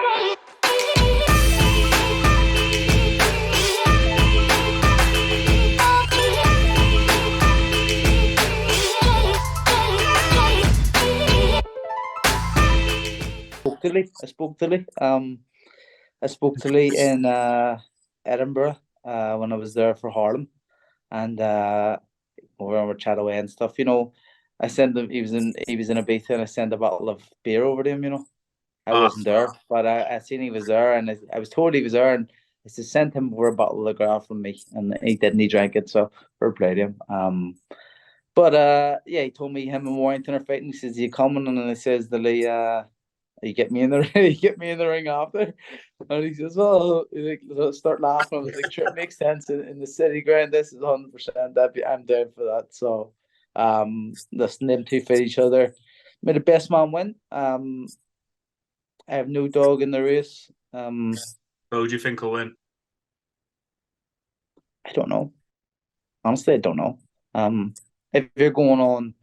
I spoke to Leigh in Edinburgh when I was there for Harlem, and we were chat away and stuff. I sent him. He was in Ibiza, and I sent a bottle of beer over to him. I wasn't there, but I seen he was there, and I was told he was there, and I just sent him over a bottle of graph from me, and he didn't. He drank it, so fair play to him. But yeah, he told me him and Warrington are fighting. He says, "You coming?" And then he says to Leigh, "You get me in the you get me in the ring after." And he says, "Well," let's start laughing. I was like, "Sure, it makes sense in the city ground. This is 100%. I'm down for that." So, listen, them two fight each other. May the best man win. I have no dog in the race. Who do you think will win? I don't know. Honestly, I don't know. If you're going on,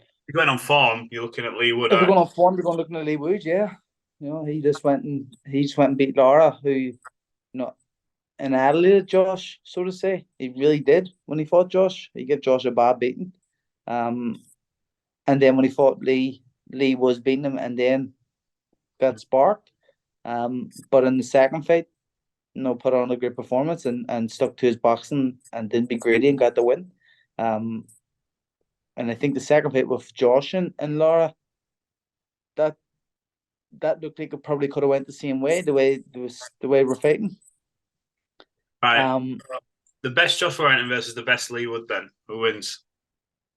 form, you're looking at Leigh Wood. If you're going on form, you're going looking at Leigh Wood. Yeah, he just went and beat Lara, who, annihilated Josh, so to say. He really did when he fought Josh. He gave Josh a bad beating. And then when he fought Leigh was beating him, and then got sparked. But in the second fight, put on a great performance and stuck to his boxing and didn't be greedy and got the win. And I think the second fight with Josh and Lara, that looked like it probably could have went the same way, the way we're fighting. Right. The best Josh Warrington versus the best Leigh Wood, then who wins?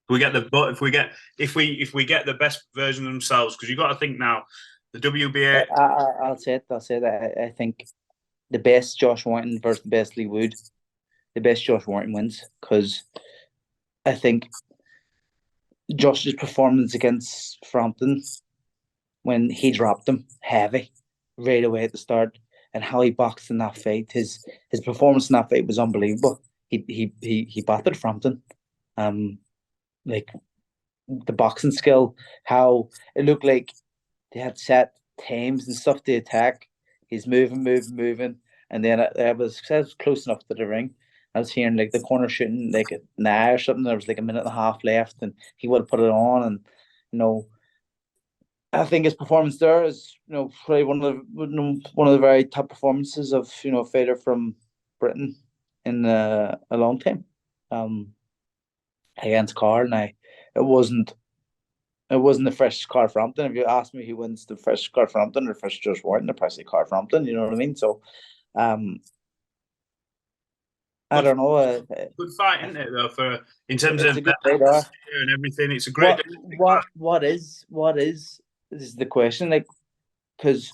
If we get the best version of themselves, because you got to think now, the WBA. I'll say that I think the best Josh Warrington versus the best Leigh Wood, the best Josh Warrington wins, because I think Josh's performance against Frampton, when he dropped him heavy right away at the start, and how he boxed in that fight, his performance in that fight was unbelievable. He battered Frampton. Like the boxing skill, how it looked like they had set times and stuff to attack. He's moving, and then I was close enough to the ring. I was hearing like the corner shooting like an hour or something. There was like a minute and a half left, and he would have put it on. And I think his performance there is probably one of the very top performances of a fighter from Britain in a long time. Against Carl, and it wasn't the freshest Carl Frampton. If you ask me who wins the freshest Carl Frampton or the freshest Josh Warrington, they're probably Carl Frampton. You know what I mean? So, I don't know. Good fight, isn't it? Though, in terms of and everything, it's a great. What is the question? Like, because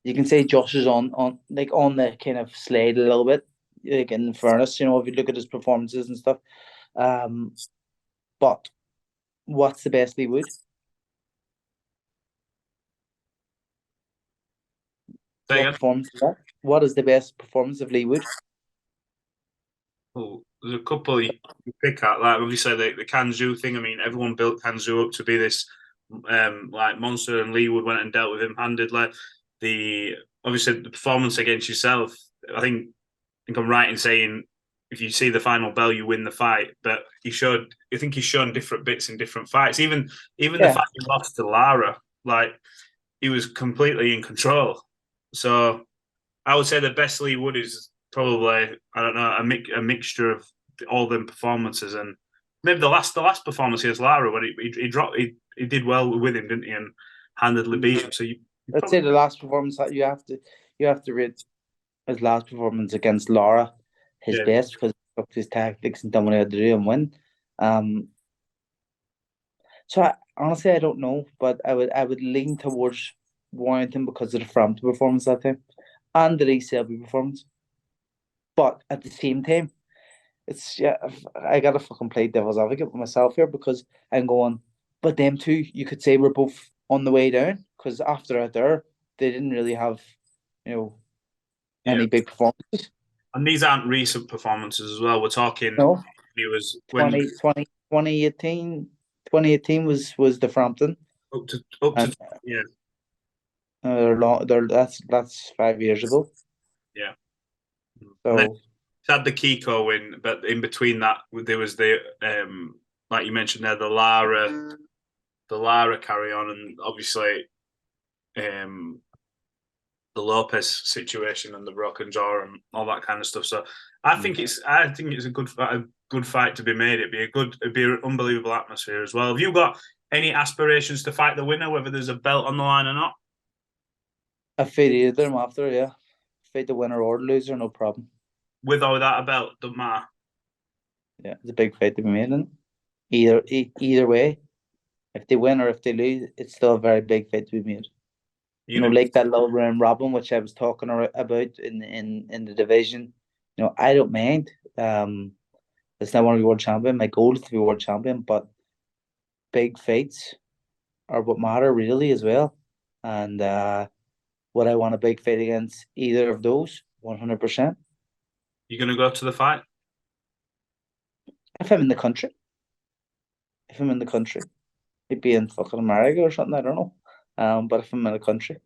you can say Josh is on the kind of slide a little bit. Like, in fairness, if you look at his performances and stuff. But what's the best Leigh Wood? What is the best performance of Leigh Wood? Well, there's a couple you pick at. Like obviously the Kanzu thing. I mean, everyone built Kanzu up to be this like monster, and Leigh Wood went and dealt with him handedly. Obviously the performance against yourself. I think I'm right in saying, if you see the final bell, you win the fight. But I think he's shown different bits in different fights. Even the fact he lost to Lara, like he was completely in control. So I would say the best Leigh Wood is probably, I don't know, a mixture of all them performances, and maybe the last performance against Lara when he did well with him, didn't he, and handedly beat him. So I'd say the last performance that you have to rate his last performance against Lara his best, because he took his tactics and done what he had to do and win. So honestly, I don't know, but I would lean towards Warrington because of the Frampton performance that time and the Leigh Selby performance. But at the same time, I gotta fucking play devil's advocate with myself here, because I'm going, but them two, you could say, were both on the way down, because after out there, they didn't really have, any big performances. And these aren't recent performances as well. We're talking. No. He was 2018 was the Frampton. Up to. They're long. That's 5 years ago. Yeah. And then So had the Kiko win, but in between that, there was the like you mentioned there, the Lara carry on, and obviously the Lopez situation and the broken jaw and all that kind of stuff. So I think it's a good fight to be made. It'd be an unbelievable atmosphere as well. Have you got any aspirations to fight the winner, whether there's a belt on the line or not? I fight either of them after, yeah. Fight the winner or the loser, no problem. With or without a belt, doesn't matter. Yeah, it's a big fight to be made in. Either way, if they win or if they lose, it's still a very big fight to be made. Like that little round robin, which I was talking about in the division. I don't mind. It's not want to be world champion. My goal is to be world champion, but big fights are what matter really as well. And would I want a big fight against either of those? 100%. You're going to go to the fight? If I'm in the country. If I'm in the country. It'd be in fucking America or something, I don't know. But if I'm in the country.